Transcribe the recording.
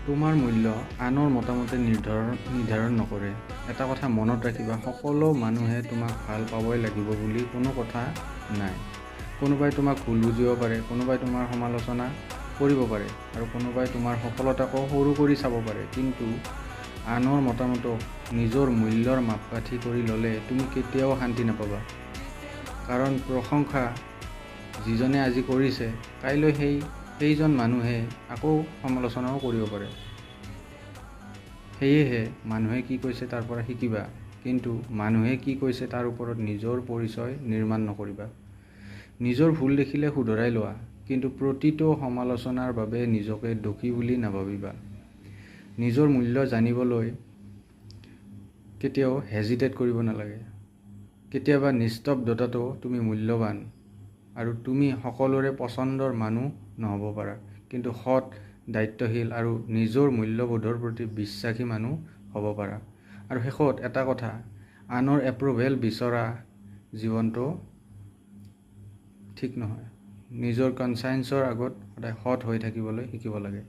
তোমাৰ মূল্য আনৰ মতামতে নিৰ্ধাৰণ নকৰে। এটা কথা মনত ৰাখিবা, সকলো মানুহে তোমাক ভাল পাবই লাগিব বুলি কোনো কথা নাই। কোনোবাই তোমাক ভুল বুজিব পাৰে, কোনোবাই তোমাৰ সমালোচনা কৰিব পাৰে আৰু কোনোবাই তোমাৰ সফলতাকো সৰু কৰি চাব পাৰে। কিন্তু আনৰ মতামতক নিজৰ মূল্যৰ মাপকাঠি কৰি ল'লে তুমি কেতিয়াও শান্তি নাপাবা। কাৰণ প্ৰশংসা যিজনে আজি কৰিছে, কাইলৈ সেইজন মানুহে আকৌ সমালোচনাও কৰিব পাৰে। সেয়েহে মানুহে কি কৈছে তাৰ পৰা শিকিবা, কিন্তু মানুহে কি কৈছে তাৰ ওপৰত নিজৰ পৰিচয় নিৰ্মাণ নকৰিবা। নিজৰ ভুল দেখিলে শুধৰাই লোৱা, কিন্তু প্ৰতিটো সমালোচনাৰ বাবে নিজকে দোষী বুলি নাভাবিবা। নিজৰ মূল্য জানিবলৈ কেতিয়াও হেজিটেট কৰিব নালাগে। কেতিয়াবা নিস্তব্ধতাটো তুমি মূল্যৱান, আৰু তুমি সকলোৰে পচন্দৰ মানুহ নহ'ব পাৰা, কিন্তু সৎ, দায়িত্বশীল আৰু নিজৰ মূল্যবোধৰ প্ৰতি বিশ্বাসী মানুহ হ'ব পাৰা। আৰু শেষত এটা কথা, আনৰ এপ্ৰুভেল বিচৰা জীৱনটো ঠিক নহয়। নিজৰ কনচায়েন্সৰ আগত সদায় সৎ হৈ থাকিবলৈ শিকিব লাগে।